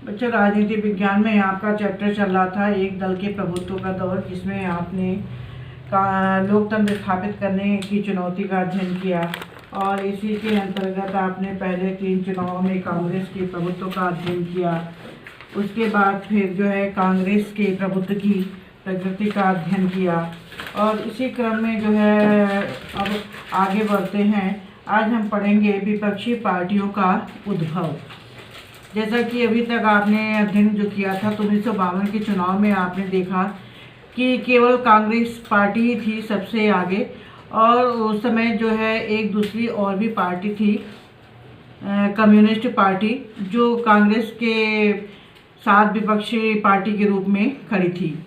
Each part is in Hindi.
बच्चों, राजनीति विज्ञान में आपका चैप्टर चल रहा था एक दल के प्रभुत्व का दौर, जिसमें आपने लोकतंत्र स्थापित करने की चुनौती का अध्ययन किया और इसी के अंतर्गत आपने पहले 3 चुनावों में कांग्रेस के प्रभुत्व का अध्ययन किया। उसके बाद फिर जो है कांग्रेस के प्रभुत्व की प्रकृति का अध्ययन किया और इसी क्रम में जो है अब आगे बढ़ते हैं। आज हम पढ़ेंगे विपक्षी पार्टियों का उद्भव। जैसा कि अभी तक आपने अध्ययन जो किया था तो 1952 के चुनाव में आपने देखा कि केवल कांग्रेस पार्टी ही थी सबसे आगे और उस समय जो है एक दूसरी और भी पार्टी थी, कम्युनिस्ट पार्टी, जो कांग्रेस के साथ विपक्षी पार्टी के रूप में खड़ी थी।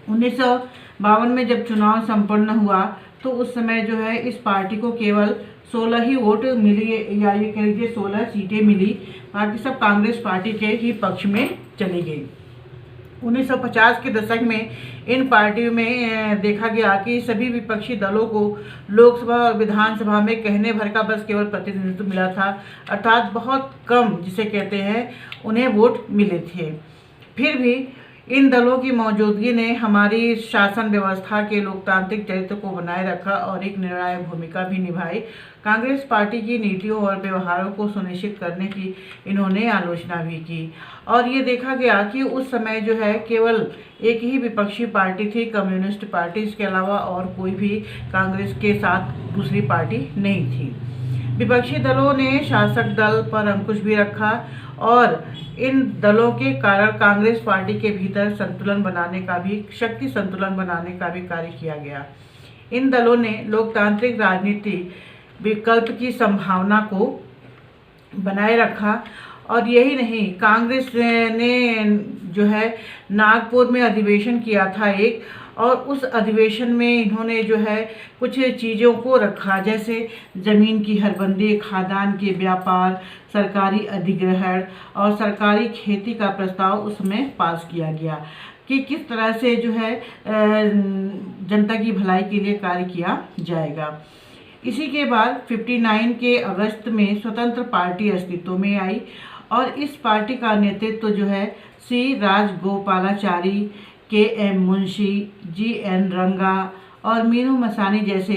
1952 में जब चुनाव संपन्न हुआ तो उस समय जो है इस पार्टी को केवल 16 ही वोट मिली, या ये कह लीजिए 16 सीटें मिली, बाकी सब कांग्रेस पार्टी के ही पक्ष में चली गई। 1950 के दशक में इन पार्टियों में देखा गया कि सभी विपक्षी दलों को लोकसभा और विधानसभा में कहने भर का बस केवल प्रतिनिधित्व मिला था, अर्थात बहुत कम जिसे कहते हैं उन्हें वोट मिले थे। फिर भी इन दलों की मौजूदगी ने हमारी शासन व्यवस्था के लोकतांत्रिक चरित्र को बनाए रखा और एक निर्णायक भूमिका भी निभाई। कांग्रेस पार्टी की नीतियों और व्यवहारों को सुनिश्चित करने की इन्होंने आलोचना भी की और ये देखा गया कि उस समय जो है केवल एक ही विपक्षी पार्टी थी, कम्युनिस्ट पार्टी। इसके अलावा और कोई भी कांग्रेस के साथ दूसरी पार्टी नहीं थी। विपक्षी दलों ने शासक दल पर अंकुश भी रखा और इन दलों के कारण कांग्रेस पार्टी के भीतर संतुलन बनाने का भी, शक्ति संतुलन बनाने का भी कार्य किया गया। इन दलों ने लोकतांत्रिक राजनीति विकल्प की संभावना को बनाए रखा और यही नहीं, कांग्रेस ने जो है नागपुर में अधिवेशन किया था एक, और उस अधिवेशन में इन्होंने जो है कुछ चीज़ों को रखा, जैसे ज़मीन की हरबंदी, खादान के व्यापार, सरकारी अधिग्रहण और सरकारी खेती का प्रस्ताव उसमें पास किया गया कि किस तरह से जो है जनता की भलाई के लिए कार्य किया जाएगा। इसी के बाद 59 के अगस्त में स्वतंत्र पार्टी अस्तित्व में आई और इस पार्टी का नेतृत्व जो है सी राजगोपालाचारी, के.एम. मुंशी, जी.एन. रंगा और मीनू मसानी जैसे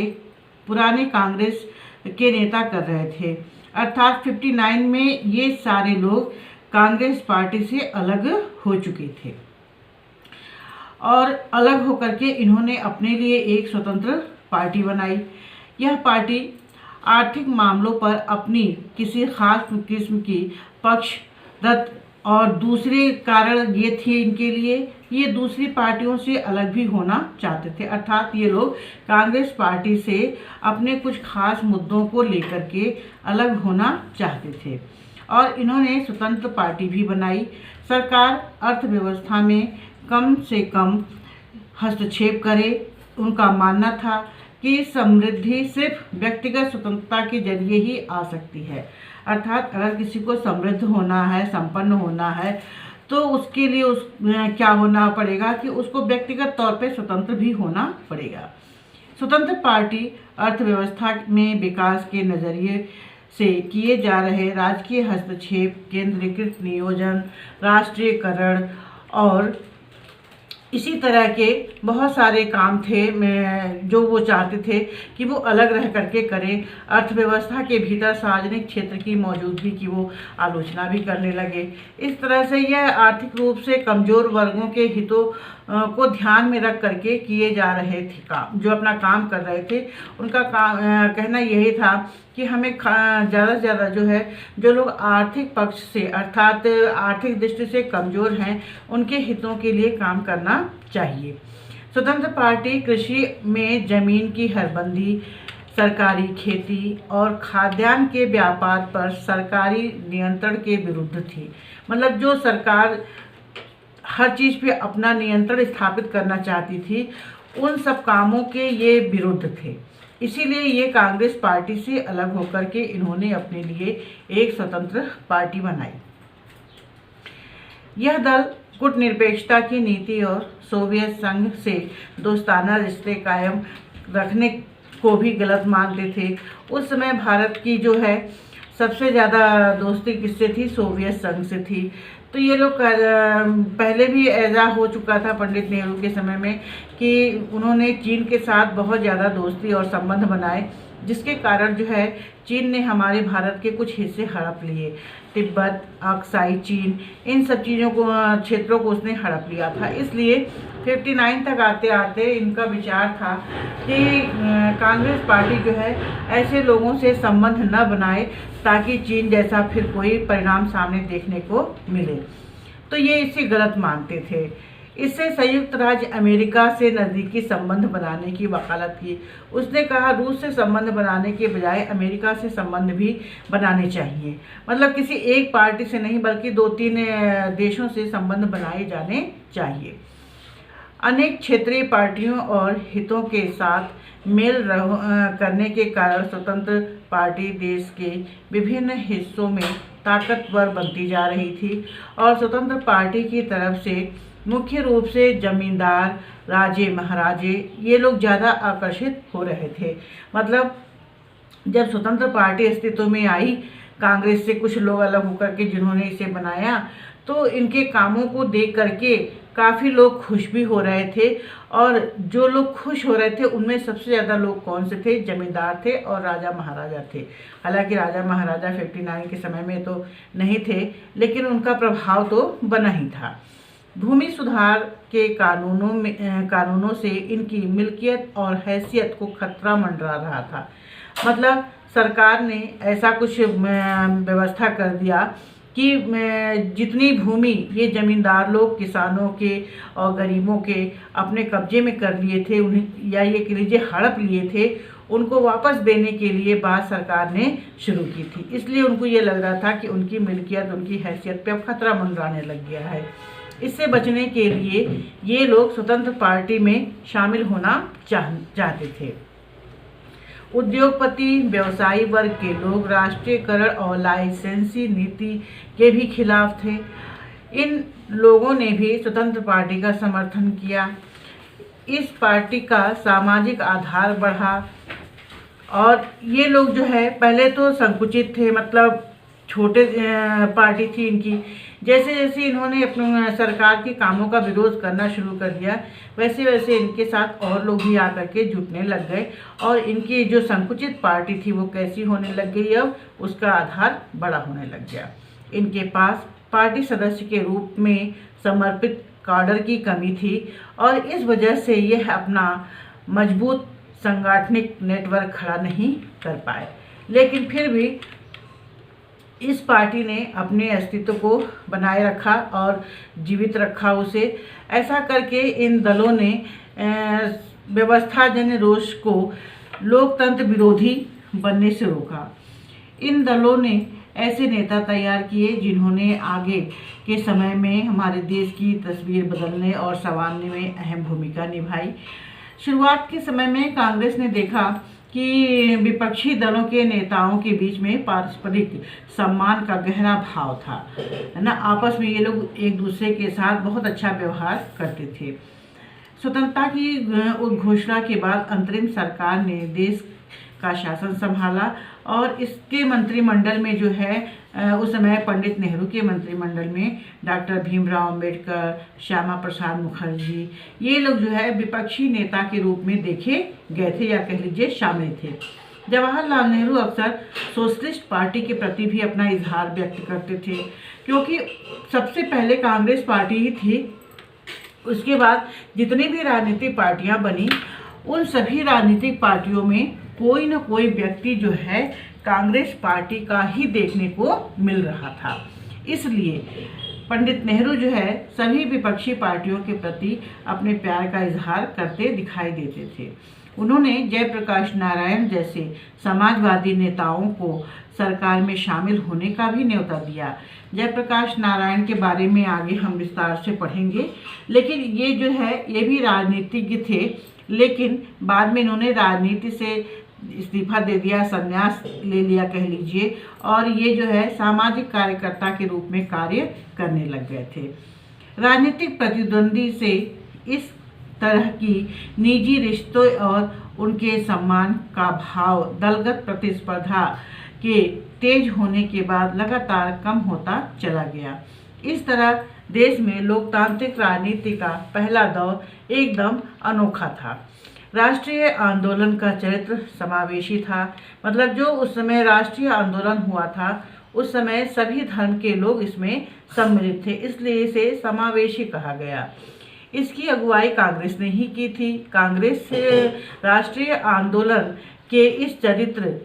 पुराने कांग्रेस के नेता कर रहे थे। अर्थात 59 में ये सारे लोग कांग्रेस पार्टी से अलग हो चुके थे और अलग होकर के इन्होंने अपने लिए एक स्वतंत्र पार्टी बनाई। यह पार्टी आर्थिक मामलों पर अपनी किसी खास किस्म की पक्षधर और दूसरे कारण ये थे इनके लिए, ये दूसरी पार्टियों से अलग भी होना चाहते थे। अर्थात ये लोग कांग्रेस पार्टी से अपने कुछ खास मुद्दों को लेकर के अलग होना चाहते थे और इन्होंने स्वतंत्र पार्टी भी बनाई। सरकार अर्थव्यवस्था में कम से कम हस्तक्षेप करे। उनका मानना था कि समृद्धि सिर्फ व्यक्तिगत स्वतंत्रता के जरिए ही आ सकती है। अर्थात अगर किसी को समृद्ध होना है, संपन्न होना है, तो उसके लिए क्या होना पड़ेगा कि उसको व्यक्तिगत तौर पे स्वतंत्र भी होना पड़ेगा। स्वतंत्र पार्टी अर्थव्यवस्था में विकास के नज़रिए से किए जा रहे राजकीय हस्तक्षेप, केंद्रीकृत नियोजन, राष्ट्रीयकरण और इसी तरह के बहुत सारे काम थे जो वो चाहते थे कि वो अलग रह करके करें। अर्थव्यवस्था के भीतर सार्वजनिक क्षेत्र की मौजूदगी की वो आलोचना भी करने लगे। इस तरह से यह आर्थिक रूप से कमज़ोर वर्गों के हितों को ध्यान में रख करके किए जा रहे थे काम, जो अपना काम कर रहे थे। उनका कहना यही था कि हमें ज़्यादा से ज़्यादा जो है, जो लोग आर्थिक पक्ष से अर्थात आर्थिक दृष्टि से कमज़ोर हैं, उनके हितों के लिए काम करना चाहिए। स्वतंत्र पार्टी कृषि में ज़मीन की हरबंदी, सरकारी खेती और खाद्यान्न के व्यापार पर सरकारी नियंत्रण के विरुद्ध थी। मतलब जो सरकार हर चीज़ पे अपना नियंत्रण स्थापित करना चाहती थी, उन सब कामों के ये विरुद्ध थे। इसीलिए ये कांग्रेस पार्टी से अलग होकर के इन्होंने अपने लिए एक स्वतंत्र पार्टी बनाई। यह दल गुटनिरपेक्षता की नीति और सोवियत संघ से दोस्ताना रिश्ते कायम रखने को भी गलत मानते थे। उस समय भारत की जो है सबसे ज़्यादा दोस्ती किससे थी? सोवियत संघ से थी। तो ये लोग पहले भी ऐसा हो चुका था पंडित नेहरू के समय में कि उन्होंने चीन के साथ बहुत ज़्यादा दोस्ती और संबंध बनाए, जिसके कारण जो है चीन ने हमारे भारत के कुछ हिस्से हड़प लिए। तिब्बत, अक्साई चीन, इन सब चीज़ों को, क्षेत्रों को उसने हड़प लिया था। इसलिए 59 तक आते आते इनका विचार था कि कांग्रेस पार्टी जो है ऐसे लोगों से संबंध न बनाए ताकि चीन जैसा फिर कोई परिणाम सामने देखने को मिले। तो ये इसे गलत मानते थे। इससे संयुक्त राज्य अमेरिका से नज़दीकी संबंध बनाने की वकालत की। उसने कहा रूस से संबंध बनाने के बजाय अमेरिका से संबंध भी बनाने चाहिए। मतलब किसी एक पार्टी से नहीं बल्कि 2-3 देशों से संबंध बनाए जाने चाहिए। अनेक क्षेत्रीय पार्टियों और हितों के साथ मेल करने के कारण स्वतंत्र पार्टी देश के विभिन्न हिस्सों में ताकतवर बनती जा रही थी और स्वतंत्र पार्टी की तरफ से मुख्य रूप से जमींदार, राजे, महाराजे, ये लोग ज़्यादा आकर्षित हो रहे थे। मतलब जब स्वतंत्र पार्टी अस्तित्व में आई, कांग्रेस से कुछ लोग अलग होकर के जिन्होंने इसे बनाया, तो इनके कामों को देख करके काफ़ी लोग खुश भी हो रहे थे। और जो लोग खुश हो रहे थे उनमें सबसे ज़्यादा लोग कौन से थे? जमींदार थे और राजा महाराजा थे। हालांकि राजा महाराजा 59 के समय में तो नहीं थे, लेकिन उनका प्रभाव तो बना ही था। भूमि सुधार के कानूनों से इनकी मिल्कियत और हैसियत को खतरा मंडरा रहा था। मतलब सरकार ने ऐसा कुछ व्यवस्था कर दिया कि जितनी भूमि ये जमींदार लोग किसानों के और गरीबों के अपने कब्जे में कर लिए थे, उन्हें या ये कह लीजिए हड़प लिए थे, उनको वापस देने के लिए बात सरकार ने शुरू की थी। इसलिए उनको ये लग रहा था कि उनकी मिल्कियत, उनकी हैसियत पे अब खतरा मंडराने लग गया है। इससे बचने के लिए ये लोग स्वतंत्र पार्टी में शामिल होना चाहते थे। उद्योगपति, व्यवसायी वर्ग के लोग राष्ट्रीयकरण और लाइसेंसी नीति के भी खिलाफ थे। इन लोगों ने भी स्वतंत्र पार्टी का समर्थन किया। इस पार्टी का सामाजिक आधार बढ़ा और ये लोग जो है पहले तो संकुचित थे, मतलब छोटे पार्टी थी इनकी। जैसे जैसे इन्होंने अपने सरकार के कामों का विरोध करना शुरू कर दिया, वैसे वैसे इनके साथ और लोग भी आकर के जुटने लग गए और इनकी जो संकुचित पार्टी थी वो कैसी होने लग गई, अब उसका आधार बड़ा होने लग गया। इनके पास पार्टी सदस्य के रूप में समर्पित काडर की कमी थी और इस वजह से यह अपना मजबूत सांगठनिक नेटवर्क खड़ा नहीं कर पाए। लेकिन फिर भी इस पार्टी ने अपने अस्तित्व को बनाए रखा और जीवित रखा उसे। ऐसा करके इन दलों ने व्यवस्थाजन्य रोष को लोकतंत्र विरोधी बनने से रोका। इन दलों ने ऐसे नेता तैयार किए जिन्होंने आगे के समय में हमारे देश की तस्वीर बदलने और संवारने में अहम भूमिका निभाई। शुरुआत के समय में कांग्रेस ने देखा कि विपक्षी दलों के नेताओं के बीच में पारस्परिक सम्मान का गहरा भाव था, है ना। आपस में ये लोग एक दूसरे के साथ बहुत अच्छा व्यवहार करते थे। स्वतंत्रता की घोषणा के बाद अंतरिम सरकार ने देश का शासन संभाला और इसके मंत्रिमंडल में जो है उस समय पंडित नेहरू के मंत्रिमंडल में डॉक्टर भीमराव अंबेडकर, श्यामा प्रसाद मुखर्जी, ये लोग जो है विपक्षी नेता के रूप में देखे गए थे या कह लीजिए शामिल थे। जवाहरलाल नेहरू अक्सर सोशलिस्ट पार्टी के प्रति भी अपना इजहार व्यक्त करते थे, क्योंकि सबसे पहले कांग्रेस पार्टी ही थी। उसके बाद जितनी भी राजनीतिक पार्टियां बनी, उन सभी राजनीतिक पार्टियों में कोई न कोई व्यक्ति जो है कांग्रेस पार्टी का ही देखने को मिल रहा था। इसलिए पंडित नेहरू जो है सभी विपक्षी पार्टियों के प्रति अपने प्यार का इजहार करते दिखाई देते थे। उन्होंने जयप्रकाश नारायण जैसे समाजवादी नेताओं को सरकार में शामिल होने का भी न्योता दिया। जयप्रकाश नारायण के बारे में आगे हम विस्तार से पढ़ेंगे, लेकिन ये जो है ये भी राजनीतिज्ञ थे, लेकिन बाद में इन्होंने राजनीति से इस्तीफा दे दिया, संन्यास ले लिया कह लीजिए, और ये जो है सामाजिक कार्यकर्ता के रूप में कार्य करने लग गए थे। राजनीतिक प्रतिद्वंदी से इस तरह की निजी रिश्तों और उनके सम्मान का भाव दलगत प्रतिस्पर्धा के तेज होने के बाद लगातार कम होता चला गया। इस तरह देश में लोकतांत्रिक राजनीति का पहला दौर एकदम अनोखा था। राष्ट्रीय आंदोलन का चरित्र समावेशी था, मतलब जो उस समय राष्ट्रीय आंदोलन हुआ था उस समय सभी धर्म के लोग इसमें सम्मिलित थे, इसलिए इसे समावेशी कहा गया। इसकी अगुवाई कांग्रेस ने ही की थी। कांग्रेस से राष्ट्रीय आंदोलन के इस चरित्र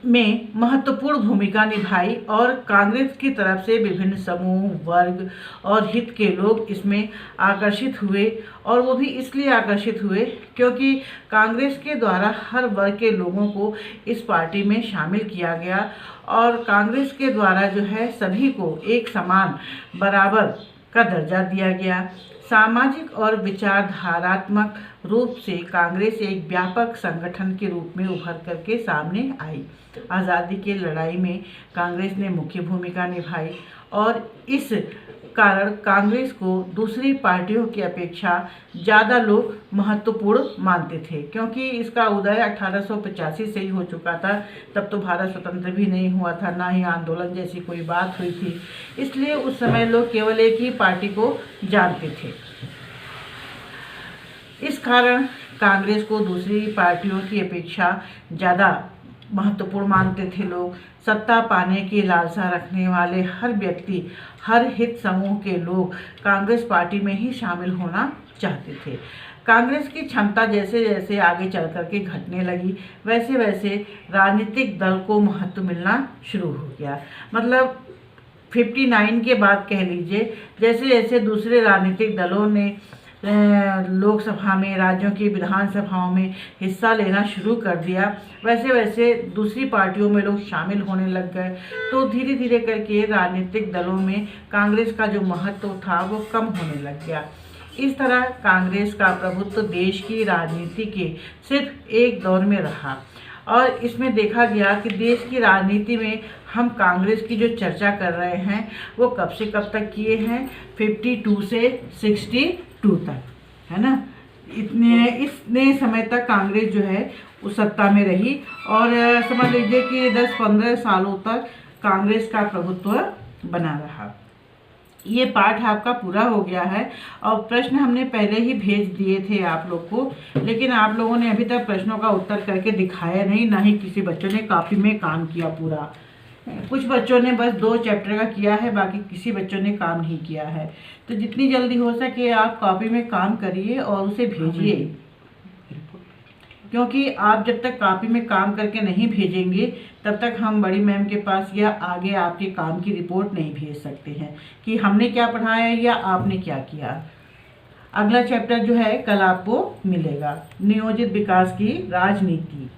में महत्वपूर्ण भूमिका निभाई और कांग्रेस की तरफ से विभिन्न समूह, वर्ग और हित के लोग इसमें आकर्षित हुए, और वो भी इसलिए आकर्षित हुए क्योंकि कांग्रेस के द्वारा हर वर्ग के लोगों को इस पार्टी में शामिल किया गया और कांग्रेस के द्वारा जो है सभी को एक समान बराबर का दर्जा दिया गया। सामाजिक और विचारधारात्मक रूप से कांग्रेस एक व्यापक संगठन के रूप में उभर करके सामने आई। आज़ादी की लड़ाई में कांग्रेस ने मुख्य भूमिका निभाई और इस कारण कांग्रेस को दूसरी पार्टियों की अपेक्षा ज़्यादा लोग महत्वपूर्ण मानते थे, क्योंकि इसका उदय 1885 से ही हो चुका था। तब तो भारत स्वतंत्र भी नहीं हुआ था, ना ही आंदोलन जैसी कोई बात हुई थी, इसलिए उस समय लोग केवल एक ही पार्टी को जानते थे। इस कारण कांग्रेस को दूसरी पार्टियों की अपेक्षा ज़्यादा महत्वपूर्ण मानते थे लोग। सत्ता पाने की लालसा रखने वाले हर व्यक्ति, हर हित समूह के लोग कांग्रेस पार्टी में ही शामिल होना चाहते थे। कांग्रेस की क्षमता जैसे जैसे आगे चल करके घटने लगी, वैसे वैसे राजनीतिक दल को महत्व मिलना शुरू हो गया। मतलब 59 के बाद कह लीजिए, जैसे जैसे दूसरे राजनीतिक दलों ने लोकसभा में, राज्यों की विधानसभाओं में हिस्सा लेना शुरू कर दिया, वैसे वैसे दूसरी पार्टियों में लोग शामिल होने लग गए। तो धीरे धीरे करके राजनीतिक दलों में कांग्रेस का जो महत्व था वो कम होने लग गया। इस तरह कांग्रेस का प्रभुत्व देश की राजनीति के सिर्फ एक दौर में रहा और इसमें देखा गया कि देश की राजनीति में हम कांग्रेस की जो चर्चा कर रहे हैं वो कब से कब तक किए हैं, 52 से 62 तक, है ना। इतने समय तक कांग्रेस जो है उस सत्ता में रही और समझ लीजिए कि 10-15 सालों तक कांग्रेस का प्रभुत्व बना रहा। ये पाठ आपका पूरा हो गया है और प्रश्न हमने पहले ही भेज दिए थे आप लोग को, लेकिन आप लोगों ने अभी तक प्रश्नों का उत्तर करके दिखाया नहीं, ना ही किसी बच्चों ने कॉपी में काम किया पूरा। कुछ बच्चों ने बस 2 चैप्टर का किया है, बाकी किसी बच्चों ने काम नहीं किया है। तो जितनी जल्दी हो सके आप कॉपी में काम करिए और उसे भेजिए, क्योंकि आप जब तक कॉपी में काम करके नहीं भेजेंगे तब तक हम बड़ी मैम के पास या आगे आपके काम की रिपोर्ट नहीं भेज सकते हैं कि हमने क्या पढ़ाया या आपने क्या किया। अगला चैप्टर जो है कल आपको मिलेगा, नियोजित विकास की राजनीति।